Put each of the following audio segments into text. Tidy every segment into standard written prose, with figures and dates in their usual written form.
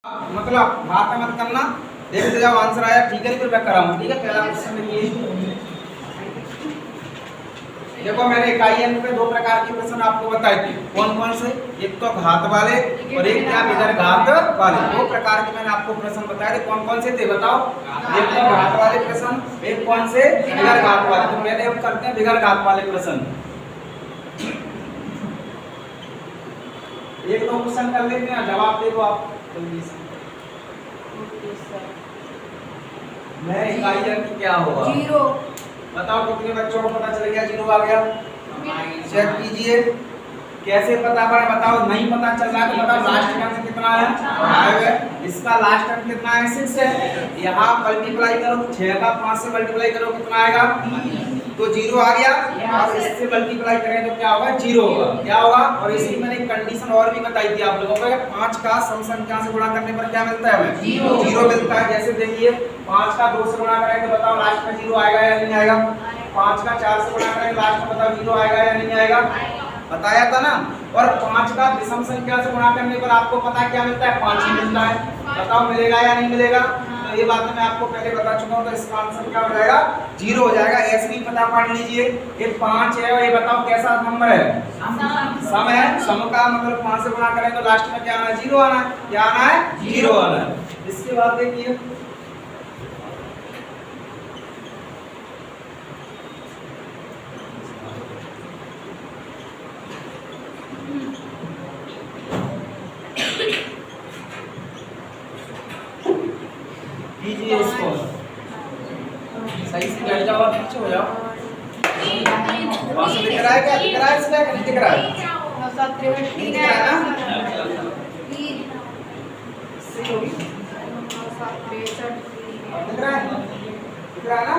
मतलब घात मत करना, देखते जाओ आंसर आया ठीक है, फिर मैं कराऊंगा। ठीक है, पहला क्वेश्चन ये देखो, मैंने इकाई अंक पे दो प्रकार के प्रश्न आपको बताए थे। कौन कौन से? एक तो घात वाले और एक क्या बिगर घात वाले। दो प्रकार के मैंने आपको प्रश्न बताए थे। कौन कौन से थे बताओ? एक तो घात वाले प्रश्न, एक कौन से? बिगर घात वाले। तो पहले हम करते हैं बिगर घात वाले प्रश्न। एक दो क्वेश्चन कर लेते हैं, जवाब दे दो आप जल्दी से। मैं इकाई अंक क्या होगा? 0। बताओ कितने बच्चों को पता चल गया 0 आ गया? चेक कीजिए कैसे पता पड़ा, बताओ। नहीं पता चल रहा है तो बताओ लास्ट अंक कितना है? 5 है। इसका लास्ट अंक कितना है? 6 है। यहाँ मल्टीप्लाई करो, 6 का 5 से मल्टीप्लाई करो, कितना आएगा? तो 0 आ गया। अब इससे मल्टीप्लाई करें तो क्या होगा? 0 होगा। क्या होगा? और इसी मैंने एक कंडीशन और भी बताई थी आप लोगों को, 5 का सम संख्या से गुणा करने पर क्या मिलता है हमें? 0 मिलता है। जैसे देखिए 5 का 2 से गुणा करें तो बताओ लास्ट में 0 आएगा या नहीं आएगा? 5 का 4 से गुणा करें लास्ट में बताओ 0 आएगा या नहीं आएगा? बताया था ना। और 5 का विषम संख्या से गुणा करने पर आपको पता क्या मिलता है? 5 ही मिलता है। बताओ मिलेगा या नहीं मिलेगा? तो ये बात मैं आपको पहले बता चुका हूं। तो इसका आंसर क्या हो जाएगा? 0 हो जाएगा। ऐसे भी पता पढ़ लीजिए। ये 5 है और ये बताओ कैसा नंबर है? सम है। सम का मतलब 5 से गुणा करें तो लास्ट में क्या आना है? 0 आना है। क्या आना है? 0 आना है। इसके बाद देखिए कीजिए इसको सही से बैठ जाओ और पीछे हो जाओ। वहां से दिख रहा है क्या? दिख रहा है इसमें? नहीं दिख रहा है? नहीं दिख रहा है ना? सही होगी। दिख रहा है? दिख रहा है ना?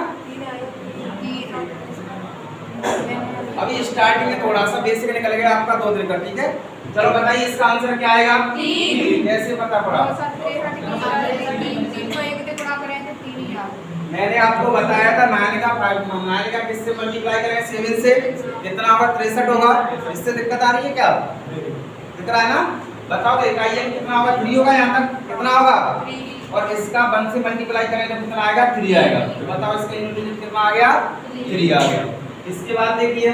अभी स्टार्टिंग में थोड़ा सा बेसिक निकल गया आपका 2 दिन का। ठीक है, चलो बताइए इसका आंसर क्या आएगा? 3। कैसे पता पड़ा? मैंने आपको बताया था 9 का किससे मल्टीप्लाई करें? 7 से। कितना होगा? 63 होगा। इससे दिक्कत आ रही है क्या? दिख रहा है ना? बताओ तो इकाई अंक कितना होगा? 3 होगा। यहाँ तक कितना होगा? और इसका 1 से मल्टीप्लाई करें तो कितना आएगा? 3 आएगा। तो बताओ इसका यूनिट कितना आ गया? 3 आ गया। इसके बाद देखिए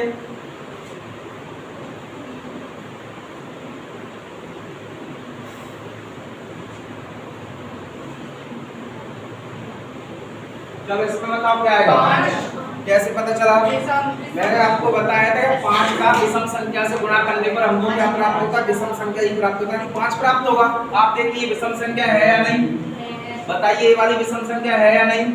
चलो इसमें बताओ क्या आएगा? 5। कैसे पता चला? मैंने आपको बताया था कि 5 का विषम संख्या से गुणा करने पर हमको क्या प्राप्त होता है? विषम संख्या ही प्राप्त होता है। 5 प्राप्त होगा। आप देखिए विषम संख्या है या नहीं? बताइए ये वाली विषम संख्या है या नहीं?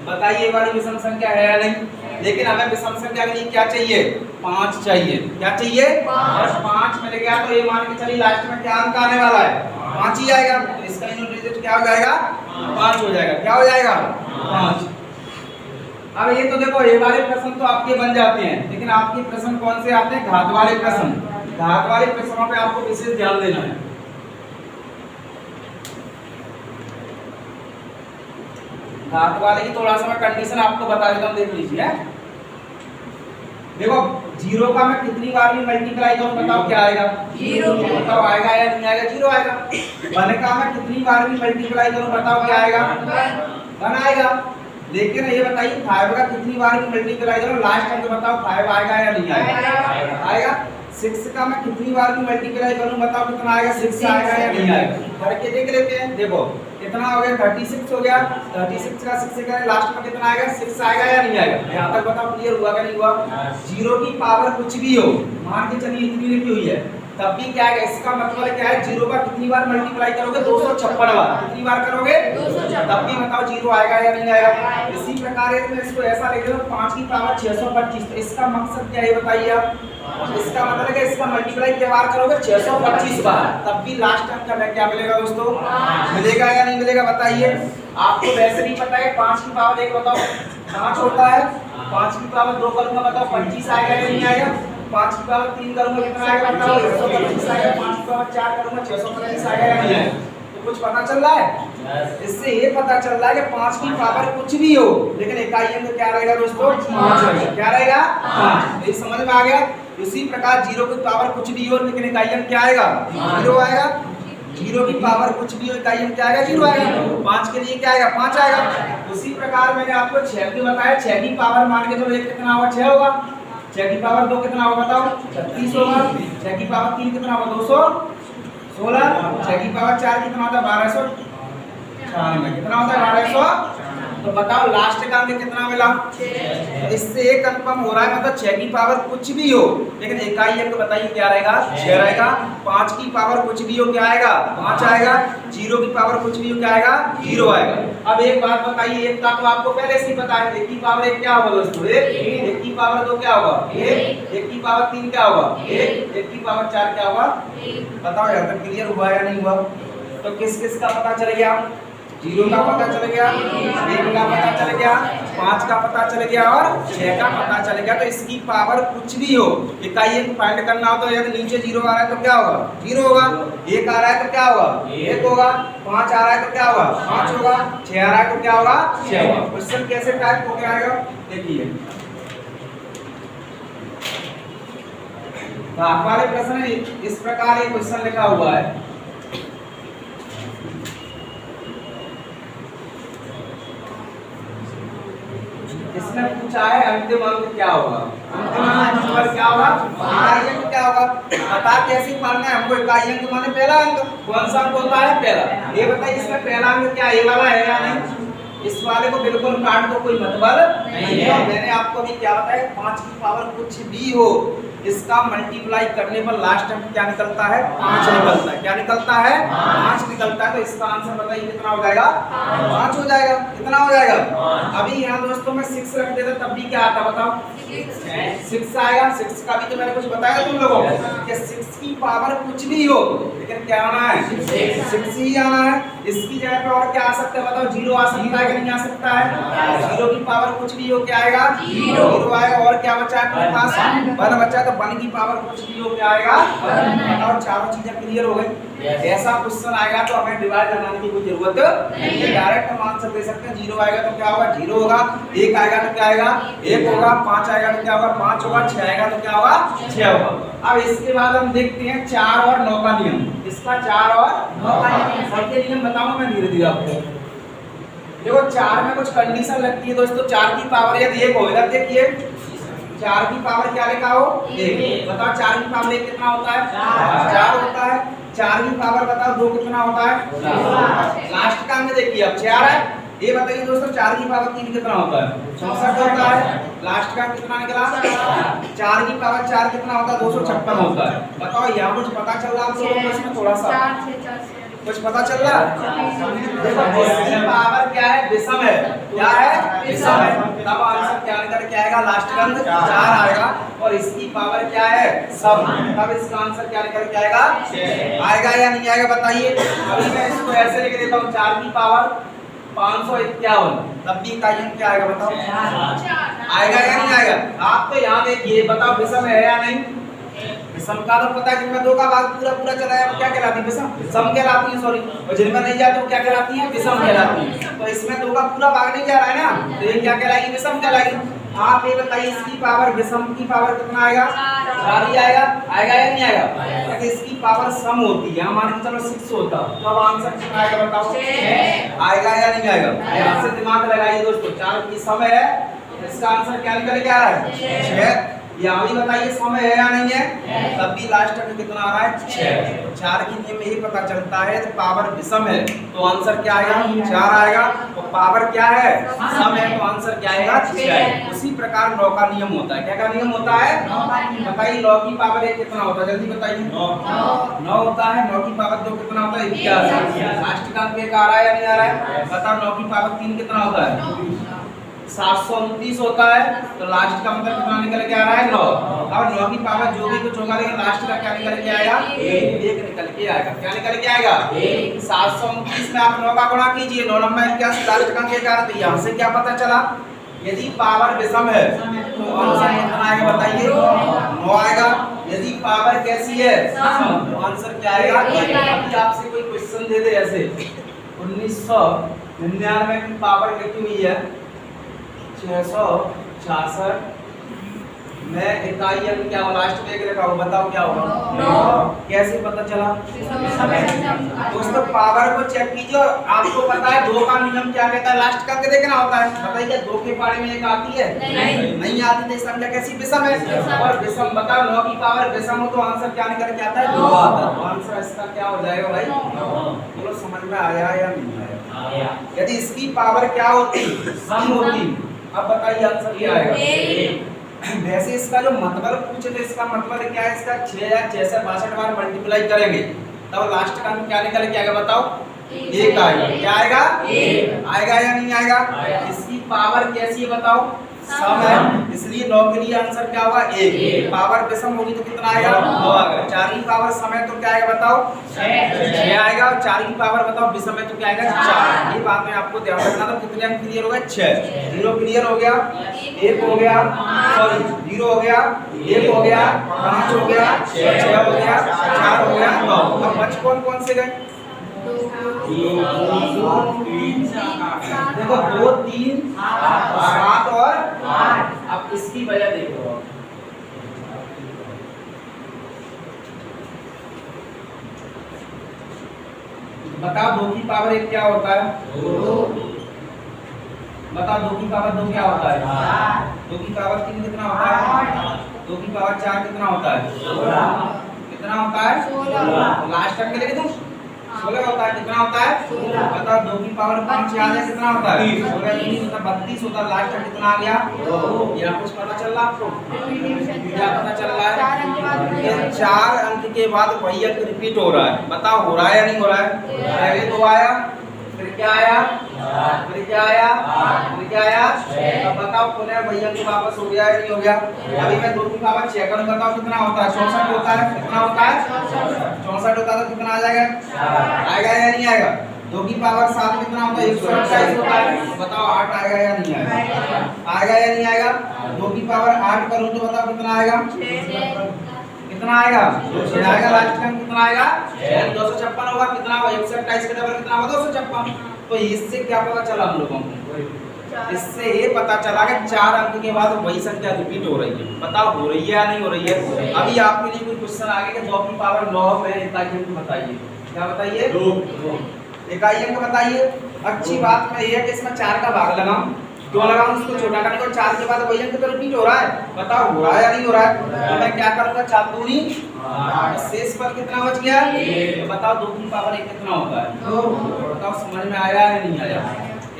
बताइए ये वाली विषम संख्या है या नहीं? लेकिन हमें विषम संख्या के लिए क्या चाहिए? 5 चाहिए। क्या चाहिए? 5। 5 मिल गया तो ये मान के चलिए लास्ट में क्या अंक आने वाला है? 5 ही आएगा। तो इसका यूनिट क्या हो जाएगा? 5 हो जाएगा। क्या हो जाएगा? 5। अब ये तो देखो ये वाले प्रश्न तो आपके बन जाते हैं, लेकिन आपके प्रश्न कौन से आते हैं? घात वाले प्रश्न। घात वाले प्रश्नों पे आपको विशेष ध्यान देना है। घात वाले की थोड़ा सा मैं कंडीशन आपको बता देता हूँ, देख लीजिए। देखो 0 का मैं कितनी बार भी मल्टीप्लाई करूँ बताओ क्या आएगा? 0। बताओ आएगा या नहीं आएगा? 0 आएगा। 1 का मैं कितनी बार भी मल्टीप्लाई करूँ बताओ क्या आएगा? 1 आएगा। लेकिन ये बताइए 5 का कितनी बार भी मल्टीप्लाई करो लास्ट अंक बताओ 5 आएगा या नहीं आएगा? आएगा। 6 का मैं कितनी बार भी मल्टीप्लाई करूं बताओ कितना आएगा? 6 आएगा या नहीं आएगा? करके देख लेते हैं। देखो कितना हो गया? 36 हो गया। 36 का 6 से करें लास्ट में कितना आएगा? 6 आएगा या नहीं आएगा? यहाँ तक बताओ क्लियर हुआ क्या नहीं हुआ? 0 की पावर कुछ भी हो, मान के चलिए इतनी लिखी हुई है, तब भी क्या है? इसका मतलब क्या है? 0 का कितनी बार मल्टीप्लाई करोगे? 256 बार। कितनी बार करोगे? 256। तब भी बताओ 0 आएगा या नहीं आएगा? इसी प्रकार मैं इसको ऐसा लिख रहा हूं 5 की पावर 625। तो इसका मकसद क्या है बताइए आप? इसका मतलब है इसका मल्टीप्लाई क्या बार करोगे? 625 बार। तब भी लास्ट अंक हमें क्या मिलेगा दोस्तों? मिलेगा या नहीं मिलेगा बताइए? आपको वैसे नहीं पता है 5 की पावर 1 बताओ 5 होता है। 5 की पावर 2 करूंगा बताओ 25 आएगा या नहीं आएगा? 5 की पावर 3 करूंगा कितना आएगा बताओ? 125 आएगा। 5 की पावर 4 करूंगा 625 आएगा या नहीं आएगा? तो कुछ पता चल रहा है? इससे ये पता चल रहा है कि 5 की पावर कुछ भी हो, लेकिन इकाई अंक क्या रहेगा दोस्तों? 5 रहेगा। क्या रहेगा? 5। ये समझ में आ गया? इसी प्रकार 0 की पावर कुछ भी हो लेकिन इकाई अंक क्या आएगा? 0 आएगा। जीरो की पावर कुछ भी हो इकाई अंक क्या आएगा? जीरो आएगा। 5 के लिए क्या आएगा? 5 आएगा। उसी प्रकार मैंने आपको 6 भी बताया, 6 की पावर मान के चलो 1 कितना होगा? 6 होगा। 6 की पावर 2 कितना होगा बताओ? 36 होगा। 6 की पावर 3 कितना होगा? 216। 6 की पावर 4 कितना होता है? 1296। कितना होता है? 1200। तो बताओ लास्ट का अंक कितना मिला? 6। इससे एक कंफर्म हो रहा है, मतलब 6 की पावर कुछ भी हो लेकिन इकाई अंक बताइए क्या रहेगा? 6 रहेगा। 5 की पावर कुछ भी हो क्या आएगा? 5 आएगा। 0 की पावर कुछ भी हो क्या आएगा? 0 आएगा। अब एक बात बताइए, एक का तो आपको पहले से ही पता है, 1 की पावर 1 क्या होगा दोस्तों? 1 की पावर 2 क्या होगा? 1 की पावर 3 क्या होगा? 1 की पावर 4 क्या होगा? बताओ यहाँ तक क्लियर हुआ या नहीं हुआ? तो किस किस का पता चल गया? 0 का पता चल गया, 1 का पता चल गया, 5 का पता चल गया और 6 का पता चल गया। तो इसकी पावर कुछ भी हो इकाई अंक फाइंड करना हो तो यदि नीचे 0 आ रहा है तो क्या होगा? 0 होगा। 1 आ रहा है तो क्या होगा? 1 होगा। 5 आ रहा है तो क्या होगा? 5 होगा। 6 आ रहा है तो क्या होगा? 6 होगा। क्वेश्चन कैसे टाइप हो गया आएगा देखिए। तो हमारे प्रश्न में इस प्रकार एक क्वेश्चन लिखा हुआ है। इसमें पूछा है अंतिम अंक क्या होगा? अंतिम अंक पर क्या होगा? इकाई अंक क्या होगा? बता कैसे पढ़ना है हमको? इकाई अंक माने पहला अंक। कौन सा अंक होता है? पहला। ये बताइए इसमें पहला अंक क्या ये वाला है या नहीं? इस वाले को बिल्कुल काट दो, कोई मतलब नहीं है। मैंने आपको भी क्या बताया, 5 की पावर कुछ भी हो इसका मल्टीप्लाई करने पर लास्ट अंक क्या निकलता है? 5 निकलता है। क्या निकलता है? 5 निकलता है। तो इसका आंसर बताइए कितना हो जाएगा? 5 हो जाएगा। कितना हो जाएगा? अभी यहाँ दोस्तों में 6 रख देता तब भी क्या आता बताओ? 6 आएगा। 6 का भी तो मैंने कुछ बताया तुम लोगों को कि 6 की पावर कुछ भी हो लेकिन क्या आना है? 6 ही आना है। इसकी जगह पे और क्या आ सकता है बताओ? 0 आ सकता है कि नहीं आ सकता है? 0 की पावर कुछ भी हो क्या आएगा? 0 आएगा। और क्या बचा है अपने पास? 1 बचा है। तो 1 की पावर कुछ भी हो क्या आएगा? बताओ चारों चीजें क्लियर हो गई। ऐसा क्वेश्चन आएगा तो हमें डिवाइड लगाने की कोई जरूरत नहीं है, डायरेक्ट हम आंसर दे सकते हैं। 0 आएगा तो क्या होगा? 0 होगा। 1 आएगा तो क्या आएगा? 1 होगा। 5 आएगा तो क्या होगा? 5 होगा। 6 आएगा तो क्या होगा? 6 होगा। अब इसके बाद हम देखते हैं 4 और 9 का नियम। इसका 4 और 9 का नियम सबके नियम बताऊंगा मैं धीरे धीरे आपको। देखो 4 में कुछ कंडीशन लगती है दोस्तों। 4 की पावर यदि 1 हो, इधर देखिए 4 की पावर क्या लिखा हो? 1। बताओ 4 की पावर 1 कितना होता है? 4 होता है। 4 की पावर बताओ 2 कितना होता है? लास्ट का अंक देखिए अब 4 है। ये बताइए दोस्तों 4 की पावर 3 कितना होता है? 64 होता है। लास्ट का कितना निकला? 4 की पावर 4 कितना होता है? 256 होता है। बताओ यहाँ कुछ पता चल रहा है इसमें? थोड़ा सा कुछ पता चल रहा है? देखो इसकी पावर क्या है? विषम है। क्या है? विषम है। तब आंसर क्या निकल के आएगा? लास्ट का अंक 4 आएगा। और इसकी पावर क्या है? सम। तब इसका आंसर क्या निकल के आएगा? 6 आएगा या नहीं आएगा बताइए? अभी मैं इसको ऐसे लिख देता हूँ 4 की पावर 551। तब भी इकाई अंक क्या आएगा बताओ? आएगा या नहीं आएगा? आप तो यहाँ देखिए बताओ विषम है या नहीं? विषम का तो पता है, जिनमें 2 का भाग पूरा पूरा चला है क्या कहलाती है? विषम। सम कहलाती है सॉरी। और जिनमें नहीं जाते वो क्या कहलाती है? विषम कहलाती है। तो इसमें 2 का पूरा भाग नहीं जा रहा है ना, तो ये क्या कहलाएगी? विषम कहलाएगी। आप ये बताइए इसकी पावर विषम की पावर कितना आएगा? 4 ही आएगा। आएगा या नहीं आएगा? क्योंकि इसकी पावर सम होती है। मान के चलो 6 होता तो अब आंसर कितना आएगा बताओ? 6 आएगा या नहीं आएगा? यहाँ से दिमाग लगाइए दोस्तों। 4 की सम है, इसका आंसर क्या निकल के आ रहा है? 6। यहाँ भी बताइए समय है या नहीं है? तब भी लास्ट में कितना आ रहा है? 6। 4 की नियम में ये पता चलता है तो पावर विषम है तो आंसर क्या आएगा? 4 आएगा। तो पावर क्या है? सम है तो आंसर क्या आएगा? 6 आएगा। उसी प्रकार 9 का नियम होता है। क्या का नियम होता है? बताइए 9 की पावर 1 कितना होता है? जल्दी बताइए। 9 होता है। 9 की पावर 2 कितना होता है? 11। लास्ट का अंक 1 आ रहा है या नहीं आ रहा है? बताओ 9 की पावर 3 कितना होता है? 729 होता है। तो लास्ट का मतलब कितना निकल के आ रहा है? 9। और 9 की पावर जो भी कुछ होगा लेकिन लास्ट का क्या निकल के आएगा? 1 निकल के आएगा। क्या निकल के आएगा? 729 में आप 9 का गुणा कीजिए। 9 नंबर क्या लास्ट का अंक क्या? तो यहाँ से क्या पता चला? यदि पावर विषम है तो आंसर कितना आएगा बताइए? 9 आएगा। यदि पावर कैसी है? तो आंसर क्या आएगा? अभी आपसे कोई क्वेश्चन दे दे ऐसे 1999 की पावर कितनी हुई है? 666 मैं इकाई अंक क्या होगा, लास्ट में एक लिखा होगा, बताओ क्या होगा? 9। कैसे पता चला? दोस्तों पावर को चेक कीजिए। आपको पता है 2 का नियम क्या कहता है? लास्ट का अंक देखना होता है। बताइए 2 के पारे में 1 आती है? नहीं आती, तो संख्या कैसी? विषम है। और विषम बताओ 9 की पावर विषम हो तो आंसर क्या निकल के आता है? 9 आता है। तो आंसर इसका क्या हो जाएगा भाई? 9। बोलो समझ में आया या नहीं आया? यदि इसकी पावर क्या होती? सम होती। अब बताइए आंसर क्या आएगा? वैसे इसका जो मतलब पूछे तो इसका मतलब क्या है? इसका 6 या 6 से 62 बार मल्टीप्लाई करेंगे तब लास्ट का क्या निकल के आएगा? बताओ 1 आएगा। क्या आएगा? 1 आएगा या नहीं आएगा? इसकी पावर कैसी है बताओ? सम है, इसलिए 9 के लिए आंसर क्या होगा? 1। पावर विषम होगी तो कितना आएगा? 9 आएगा। 4 की पावर सम है तो क्या आएगा बताओ? 6 आएगा। और 4 की पावर बताओ विषम है तो क्या आएगा? 4। ये बात में आपको ध्यान रखना। तो कितने अंक क्लियर हो गए? 6। 0 क्लियर हो गया, 1 हो गया, सॉरी 0 हो गया, 1 हो गया, 5 हो गया, 6 हो गया, 4 हो गया, 9। अब बच कौन से गए? देखो 2 3 7 और 8। अब इसकी वजह देखो, बताओ 2 की पावर 1 क्या होता है? 2। बताओ 2 की पावर 2 क्या होता है? 2 की पावर 3 कितना होता है? 2 की पावर 4 कितना होता है? 16। कितना होता है? 16। लास्ट टाइम के लिए दूं 16 होता है। कितना होता है? 16। बताओ 2 की पावर 5 याद है कितना होता है? 16 नहीं होता 32 होता है। लास्ट टाइम कितना आ गया? 2। ये कुछ पता चल रहा आपको? क्या पता चल रहा है? ये 4 अंक के बाद वही अंक रिपीट हो रहा है। बताओ हो रहा है या नहीं हो रहा है? पहले 2 आया, फिर क्या आया, फिर क्या आया, फिर क्या आया? अब बताओ पुनः वही अंक वापस हो गया या नहीं हो गया? अभी मैं 2 की पावर 6 करूं, बताओ कितना होता है? 64 होता है। कितना होता है? 64 होता है। तो कितना आ जाएगा? आएगा या नहीं आएगा? 2 की पावर 7 कितना होता है? 128 होता है। बताओ 8 आएगा या नहीं आएगा? आएगा या नहीं आएगा? 2 की पावर 8 करूं तो बताओ कितना आएगा? कितना आएगा? 6 आएगा। लास्ट टाइम कितना आएगा? 256 होगा। कितना होगा? 128 का डबल कितना होगा? 256। तो इससे क्या पता चला हम लोगों को? इससे ये पता चला कि 4 अंक के बाद वही संख्या रिपीट हो रही है। बताओ हो रही है या नहीं हो रही है? अभी आपके लिए कोई क्वेश्चन आ गया कि 2 की पावर 9 में इकाई अंक बताइए। क्या बताइए? 2 इकाई अंक बताइए। अच्छी बात है ये कि इसमें 4 का भाग लगाऊं। क्यों लगाऊं? उसको छोटा करने को 4 के बाद वही अंक तो रिपीट हो रहा है। बताओ हो रहा है या नहीं हो रहा है? तो मैं क्या करूंगा? 4 दूनी 8। शेष पर कितना बच गया? तो बताओ 2 की पावर 1 कितना होता है? 2। बताओ समझ में आया या नहीं आया?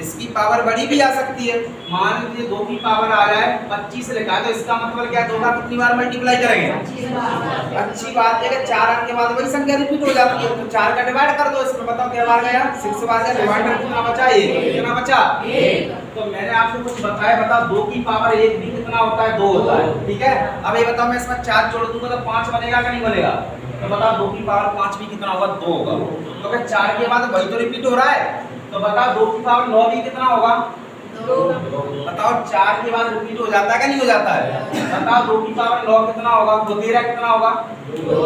इसकी पावर बड़ी भी आ सकती है। मान लीजिए 2 की पावर आ रहा है 25 लिखा है तो इसका मतलब क्या है? 2 का कितनी बार मल्टीप्लाई करेंगे? 25 बार। अच्छी बात है कि 4 अंक के बाद वही संख्या रिपीट हो जाती है। तो 4 का डिवाइड कर दो इसमें। बताओ क्या बार गया? 6 बार गया। डिवाइडर कितना बचा? 1। कितना बचा? 1। तो मैंने आपको कुछ बताया। बताओ 2 की पावर 1 भी कितना होता है? 2 होता है। ठीक है। अब ये बताओ मैं इसमें 4 जोड़ दूंगा तो 5 बनेगा कि नहीं बनेगा? तो बताओ 2 की पावर 5 भी कितना होगा? 2 होगा। तो अगर 4 के बाद वही तो रिपीट हो रहा है तो बताओ 2 की पावर 9 भी कितना होगा? 2। बताओ 4 के बाद रिपीट हो जाता है क्या नहीं हो जाता है? बताओ 2 की पावर 9 कितना होगा? 2 13 कितना होगा? 2।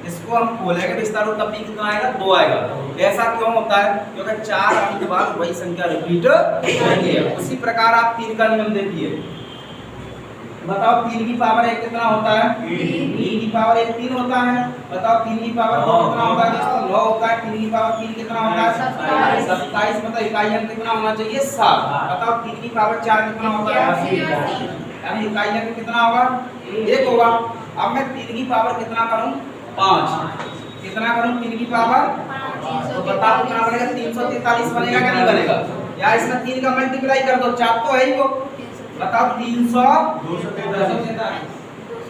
इसको हम खोलेंगे विस्तार हो तब भी कितना आएगा? 2 आएगा। ऐसा क्यों होता है? क्योंकि 4 अंक के बाद वही संख्या रिपीट होती है। उसी प्रकार आप 3 का नियम देखिए। बताओ 3 की पावर 1 कितना होता है? 3 की पावर 1 3 होता है। बताओ 3 की पावर 2 कितना होता है? दोस्तों 9 होता है। 3 की पावर 3 कितना होता है? 27। मतलब इकाई अंक कितना होना चाहिए? 7। बताओ 3 की पावर 4 कितना होता है? यानी इकाई अंक कितना होगा? 1 होगा। अब मैं 3 की पावर कितना करूं? 5। कितना करूं? 3 की पावर 5। तो बताओ कितना बनेगा? 343 बनेगा क्या नहीं बनेगा? या इसमें 3 का मल्टीप्लाई कर दो। 4 तो है ही वो। बताओ 300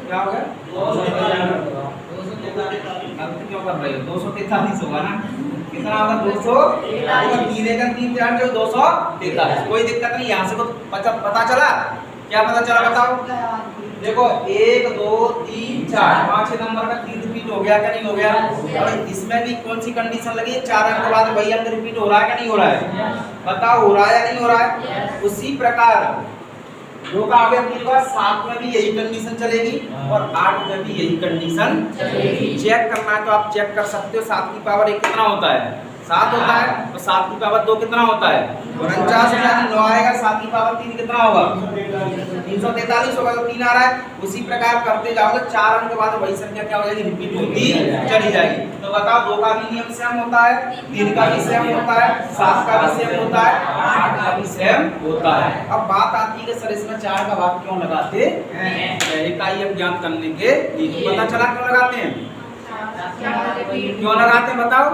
क्या हो गया? 243 क्यों कर रहे हो? 243 होगा ना? कितना होगा? 243। 3 1 3 4 243। कोई दिक्कत नहीं। यहाँ से तो पता चला। क्या पता चला बताओ? देखो 1 2 3 4 5 नंबर का 3 रिपीट हो गया क्या नहीं हो गया? और इसमें भी कौन सी कंडीशन लगी है? 4 अंक के बाद वही अंक रिपीट हो रहा है क्या नहीं हो रहा है? बताओ हो रहा है या नहीं हो रहा है? उसी प्रकार 2 का आगे 3 बार 7 में भी यही कंडीशन चलेगी और 8 में भी यही कंडीशन चलेगी। चेक करना है तो आप चेक कर सकते हो। 7 की पावर 1 कितना होता है? 7 होता है। तो 7 की पावर 2 कितना होता है? 49, यानी 9 आएगा। 7 की पावर 3 कितना होगा? 343 होगा, तो 3 आ रहा है। उसी प्रकार करते जाओगे, 4 अंक के बाद वही संख्या क्या हो जाएगी? रिपीट होती चली जाएगी। तो बताओ 2 का भी नियम सेम होता है, 3 का भी सेम होता है, 7 का भी सेम होता है, 8 का भी सेम होता है। अब बात आती है कि सर इसमें 4 का भाग क्यों लगाते हैं? इकाई अब ज्ञात करने के लिए पता चला क्यों लगाते हैं? क्यों लगाते हैं बताओ?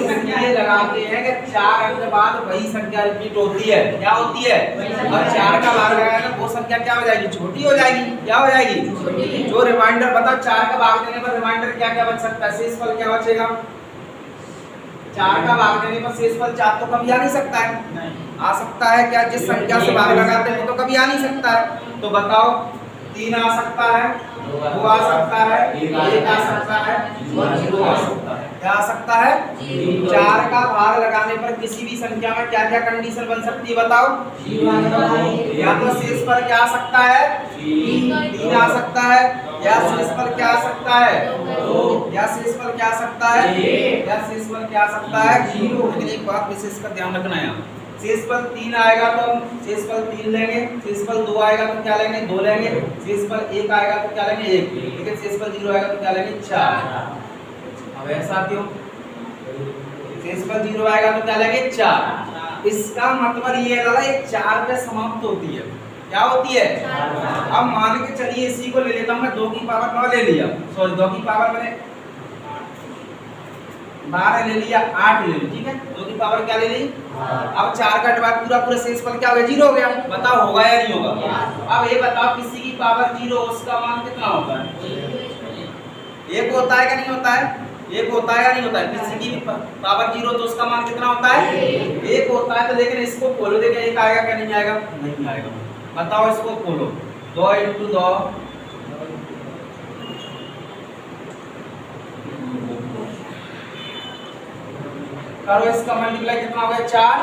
संख्या लगाते हैं कि 4 अंक के बाद वही संख्या रिपीट होती है। क्या होती है? और 4 का भाग लगाएगा तो वो संख्या क्या हो जाएगी? छोटी हो जाएगी। क्या हो जाएगी? जो रिमाइंडर बताओ 4 का भाग देने पर रिमाइंडर क्या क्या बच सकता है? शेषफल क्या बचेगा? 4 का भाग देने पर शेषफल 4 तो कभी आ नहीं सकता है। आ सकता है क्या? जिस संख्या से भाग लगाते हैं वो तो कभी आ नहीं सकता है। तो बताओ 3 आ सकता है, 2 आ सकता है, 1 आ सकता है और 0 आ सकता है। क्या आ सकता है? 4 का भाग लगाने पर किसी भी संख्या में क्या क्या कंडीशन बन सकती है बताओ? या तो शेषफल क्या आ सकता है? 3 आ सकता है, या शेषफल क्या आ सकता है? 2, या शेषफल क्या आ सकता है? या शेषफल क्या आ सकता है? 0। लेकिन एक बात विशेष कर ध्यान रखना है, शेषफल 3 आएगा तो हम शेषफल 3 लेंगे, शेषफल 2 आएगा तो क्या लेंगे? 2 लेंगे, शेषफल 1 आएगा तो क्या लेंगे? 1, लेकिन शेषफल 0 आएगा तो क्या लेंगे? 4। अब ऐसा क्यों? शेषफल 0 आएगा तो क्या लेंगे? 4। इसका मतलब ये है ये 4 पे समाप्त होती है। क्या होती है? अब मान के चलिए इसी को ले लेता हूं मैं, 2 की पावर 9 ले लिया, सॉरी 2 की पावर मैंने 12 ले लिया, 8 ले ली, ठीक है। 2 की पावर क्या ले ली? अब 4 का डिवाइड पूरा शेषफल क्या हो गया? 0 हो गया। बताओ होगा या नहीं होगा? अब ये बताओ किसी की पावर 0 उसका मान कितना होता है? 1 होता है क्या नहीं होता है? 1 होता है या नहीं होता है? किसी की पावर 0 तो उसका मान कितना होता है? 1 होता है। तो लेकिन इसको खोलो, देखिए 1 आएगा क्या नहीं आएगा? नहीं आएगा। बताओ इसको खोलो, 2 × 2 करो, इसका मल्टीप्लाई कितना होगा? 4।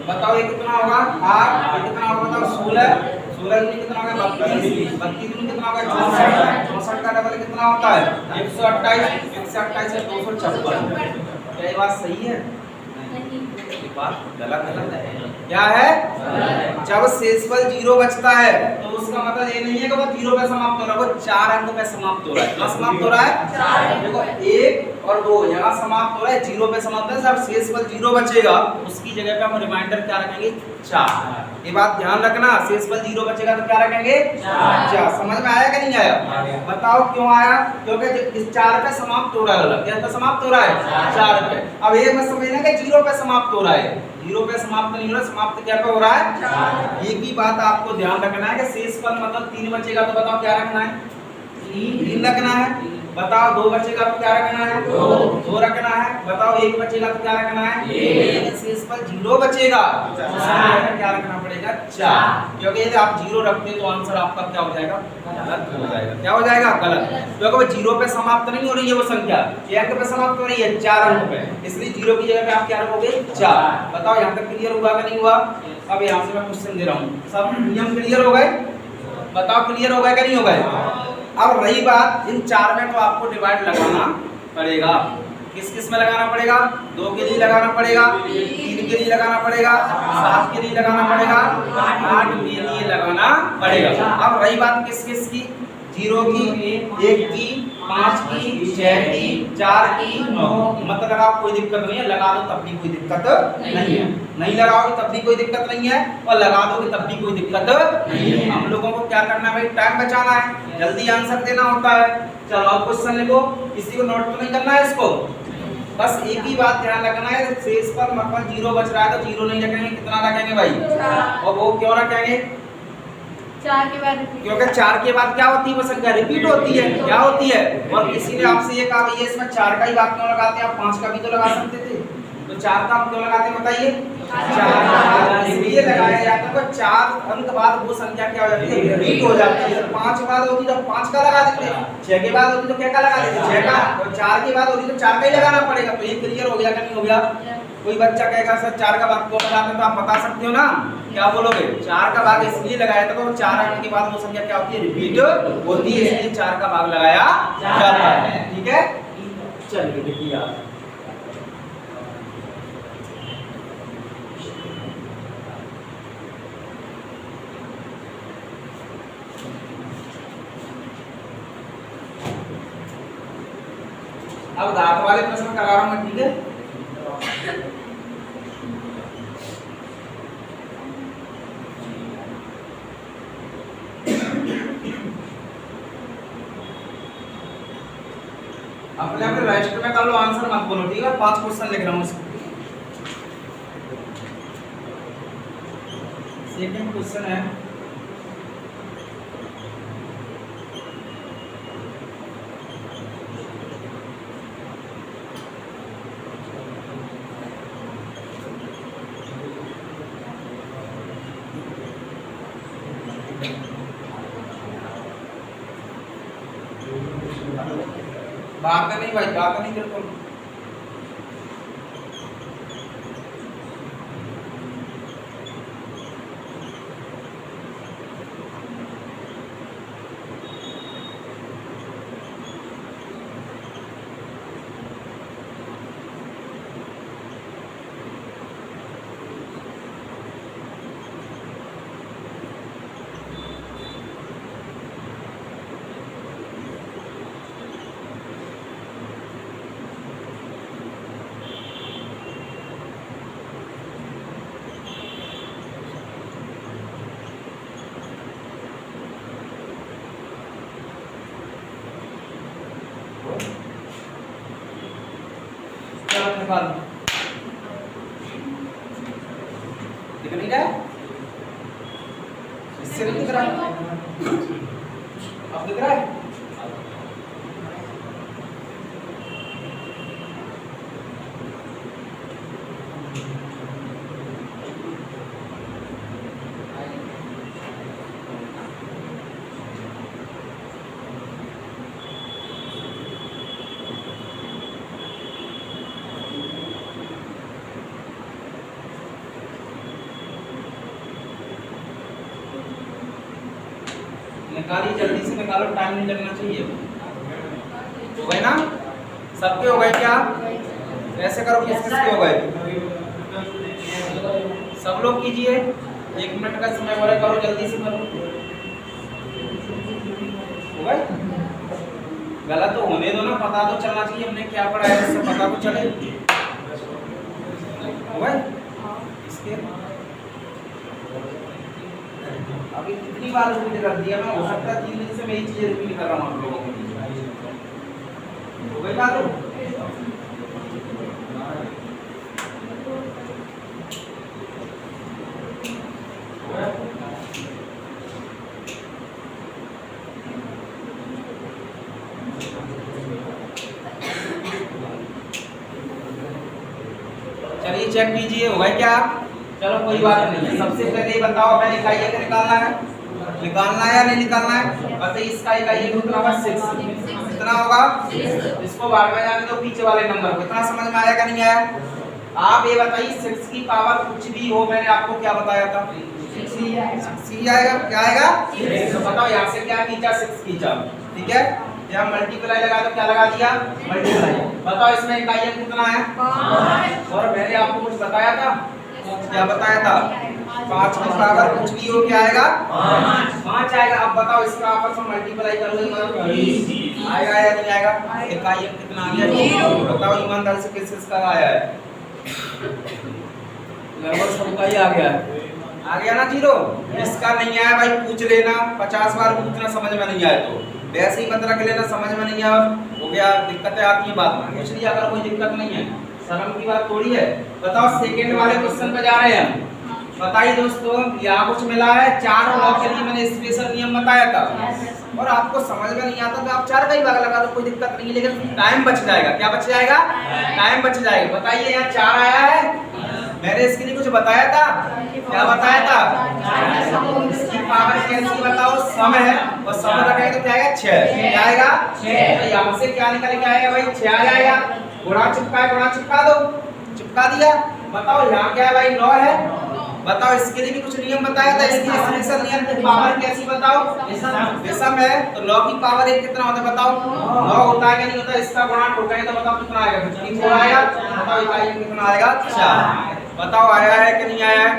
बताओ ये कितना होगा? 8। ये कितना होगा बताओ? 16। 16 कितना होगा? 32। 32 कितना होगा? 64। 64 का डबल कितना होता है? 128। 128 से 256। क्या ये बात सही है? ये बात गलत है। क्या है? जब शेषफल 0 बचता है तो उसका मतलब ये नहीं है कि वो 0 पे समाप्त हो रहा है, वो 4 अंक पे समाप्त हो रहा है। क्या समाप्त हो रहा है? देखो 1 और 2 यहाँ समाप्त हो रहा है, 0 पे समाप्त है। जब शेषफल 0 बचेगा उसकी जगह पे हम रिमाइंडर क्या रखेंगे? 4। ये बात ध्यान रखना, शेषफल 0 बचेगा तो क्या रखेंगे? 4। समझ में आया कि नहीं आया? बताओ क्यों आया? क्योंकि इस 4 पे समाप्त हो रहा है। क्या पे समाप्त हो रहा है? 4 पे। अब ये मत समझना कि 0 पे समाप्त हो रहा है, 0 पे समाप्त नहीं हो रहा, समाप्त क्या पे हो रहा है? 4। एक ही बात आपको ध्यान रखना है कि शेषफल मतलब 3 बचेगा तो बताओ क्या रखना है? 3 रखना है। बताओ 2 बचेगा तो क्या रखना है? 2 रखना है। बताओ 1 बचेगा तो क्या रखना है? 1। शेषफल 0 बचेगा तो क्या रखना पड़ेगा? 4। क्योंकि यदि आप 0 रखते तो आंसर आपका क्या हो जाएगा? गलत हो जाएगा। क्या हो जाएगा? गलत। क्योंकि वो 0 पे समाप्त नहीं हो रही है, वो संख्या 1 अंक पे समाप्त हो रही है, 4 अंक पे, इसलिए 0 की जगह पे आप क्या रखोगे? 4। बताओ यहाँ तक क्लियर हुआ कि नहीं हुआ? अब यहाँ से मैं क्वेश्चन दे रहा हूँ, सब नियम क्लियर हो गए? बताओ क्लियर हो गए कि नहीं हो गए? अब रही बात इन 4 में, तो आपको डिवाइड लगाना पड़ेगा। किस किस में लगाना पड़ेगा? 2 के लिए लगाना पड़ेगा, 3 के लिए लगाना पड़ेगा, 7 के लिए लगाना पड़ेगा, 8 के लिए लगाना पड़ेगा। अब रही बात किस किस की? 0 की, 1 की, 5 की, 6 की, 4 की, 9। मत लगाओ कोई दिक्कत नहीं है, लगा दो तब भी कोई दिक्कत नहीं है। नहीं लगाओगे तब भी कोई दिक्कत नहीं है, और लगा दोगे तब भी कोई दिक्कत नहीं है। हम लोगों को क्या करना है भाई? टाइम बचाना है, जल्दी आंसर देना होता है। चलो अब क्वेश्चन लिखो, किसी को नोट तो नहीं करना है इसको, बस एक ही बात ध्यान रखना है, शेषफल मतलब 0 बच रहा है तो 0 नहीं रखेंगे, कितना रखेंगे भाई? और वो क्यों रखेंगे? 4 के बाद, क्योंकि 4 के बाद क्या होती है? वो संख्या रिपीट होती है। क्या होती है? और किसी ने आपसे ये कहा भैया इसमें 4 का ही भाग क्यों लगाते हैं, आप 5 का भी तो लगा सकते थे। तो 4 का हम क्यों लगाते हैं बताइए? 4 का इसलिए लगाया जाता है, 4 अंक बाद वो संख्या क्या हो जाती है? रिपीट हो जाती है। 5 के बाद होती तो 5 का लगा देते, 6 के बाद होती तो क्या का लगा देते? 6 का। तो 4 के बाद होती तो 4 का ही लगाना पड़ेगा। तो ये क्लियर हो गया कि नहीं हो गया? कोई बच्चा कहेगा सर 4 का भाग क्यों लगाते हैं, तो आप बता सकते हो ना, क्या बोलोगे? 4 का भाग इसलिए लगाया था तो 4 अंक के बाद वो संख्या क्या होती है? रिपीट होती है, इसलिए 4 का भाग लगाया जाता है। ठीक है, चलिए देखिए अब घात वाले प्रश्न करा रहा हूं मैं, ठीक है। अपने अपने रजिस्टर में कर लो, आंसर मत बोलो, ठीक है। 5 क्वेश्चन लिख रहा हूँ इसको। सेकंड क्वेश्चन है, भाग नहीं भाई, भाग नहीं बिल्कुल। निकाल दिख नहीं रहा है, इससे नहीं दिख रहा है, अब दिख रहा है। निकालिए, जल्दी से निकालो, टाइम नहीं लगना चाहिए। हो गए ना सबके? हो गए क्या? ऐसे करो, किस किस के हो गए? सब लोग कीजिए, 1 मिनट का समय हो रहा है, करो जल्दी से करो। हो गए? गलत तो होने दो ना, पता तो चलना चाहिए हमने क्या पढ़ा है, इससे पता तो चले। हो गए? इसके अभी कितनी बार रिपीट कर दिया मैं, हो सकता है 3 दिन से मैं ये चीजें रिपीट कर रहा हूँ आप लोगों को। हो गई बात? चलिए चेक कीजिए, हो गए क्या? चलो कोई बात नहीं, सबसे पहले ये बताओ मैं इकाइयों को निकालना है, निकालना है या नहीं निकालना है? बताइए, इसका इकाई कितना होगा? 6। कितना होगा? इसको बाद में जाने दो, पीछे वाले नंबर को। इतना समझ में आया कि नहीं आया? आप ये बताइए 6 की पावर कुछ भी हो, मैंने आपको क्या बताया था? 6 आएगा। क्या आएगा? तो बताओ यहाँ से क्या खींचा? 6 खींचा, ठीक है। यहाँ मल्टीप्लाई लगा तो क्या लगा दिया? मल्टीप्लाई। बताओ इसमें इकाइयां कितना है? 5। और मैंने आपको कुछ बताया था, क्या बताया था? 5 की पावर कुछ भी हो, क्या आएगा? 5 आएगा। अब बताओ इसका आपस में मल्टीप्लाई करोगे तो 20 आएगा या नहीं आएगा? इकाइयां कितना आ गया? बताओ ईमानदारी से किस किस का आया है? लगभग सबका ही आ गया है। आ गया ना 0? इसका नहीं आया भाई पूछ लेना, 50 बार पूछना, समझ में नहीं आए तो वैसे ही मत रख लेना, समझ में नहीं आया हो गया, दिक्कतें आती है बाद में, इसलिए अगर कोई दिक्कत नहीं है, शर्म की बात थोड़ी है। बताओ सेकंड वाले क्वेश्चन पे जा रहे हैं हम। बताइए दोस्तों, यहाँ कुछ मिला है 4 और लॉ के लिए मैंने स्पेशल नियम बताया था, और आपको समझ में नहीं आता तो आप 4 का ही भाग लगा दो, कोई दिक्कत नहीं है, लेकिन टाइम बच जाएगा। क्या बच जाएगा? टाइम बच जाएगा। बताइए यहाँ 4 आया है, मैंने इसके लिए कुछ बताया था? क्या बताया था? इसकी पावर कैसी बताओ? सम है, और सम रखेंगे तो क्या आएगा? 6। क्या आएगा? 6। तो यहाँ से क्या निकल के आएगा भाई? 6 आ जाएगा। गुणा चिपका है, गुणा चिपका दो, चिपका दिया। बताओ यहाँ क्या है भाई? 9 है। बताओ इसके लिए भी कुछ नियम बताया था, इसकी स्पेशल नियम की पावर कैसी बताओ? विषम है तो 9 की पावर 1 कितना होता है बताओ? 9 होता है कि नहीं होता? इसका गुणा ठोकेंगे तो बताओ कितना आएगा? 54 आएगा। बताओ इकाई में कितना आएगा? 4। बताओ आया है कि नहीं आया है?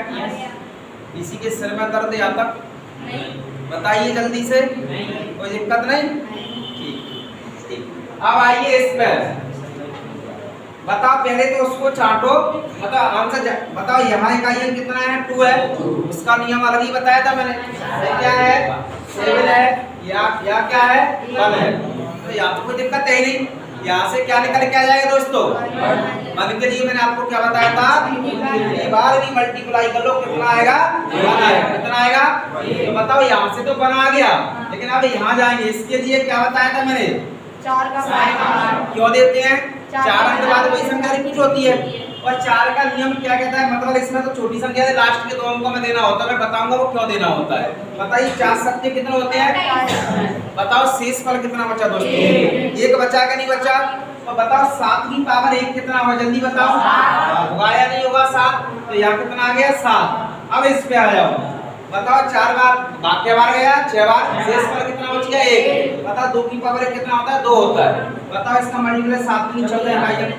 किसी के सिर में दर्द या तक? बताइए जल्दी से, कोई दिक्कत नहीं? ठीक। अब आइए इस पर, बताओ पहले तो उसको चाटो, बताओ आंसर बताओ। यहाँ इकाइयां कितना है 2 है, उसका नियम अलग ही बताया था मैंने। ये क्या है 7 है, या क्या है 1 है। तो यहाँ तो कोई दिक्कत है ही नहीं। यहाँ से क्या निकल के आ जाएगा दोस्तों 1 के लिए मैंने आपको क्या बताया था, कितनी बार भी मल्टीप्लाई कर लो कितना आएगा 1 आएगा। कितना आएगा तो बताओ। यहाँ से तो 1 आ गया, लेकिन अब यहाँ जाएंगे इसके लिए क्या बताया था मैंने 4 का भाग क्यों देते हैं 4 4 अंक के बाद वही संख्या रिपीट होती है। और 4 का नियम क्या कहता है, मतलब इसमें तो छोटी संख्या है लास्ट के 2 अंकों में देना होता है। मैं बताऊंगा वो क्यों देना होता है। बताइए 4 सत्य कितने होते हैं, बताओ शेष फल कितना बचा दोस्तों, 1 बचा कि नहीं बचा। तो बताओ 7 की पावर 1 कितना होगा, जल्दी बताओ। होगा या नहीं होगा 7, तो यहाँ कितना आ गया 7। अब इस पे आ जाओ, बताओ 4 बार बाकी बार गया 6 बार, शेष फल कितना बच गया 1। बताओ 2 की पावर 1 कितना होता है 2 होता है। बताओ इसका मल्टीप्लाई 7 नहीं चल रहा है।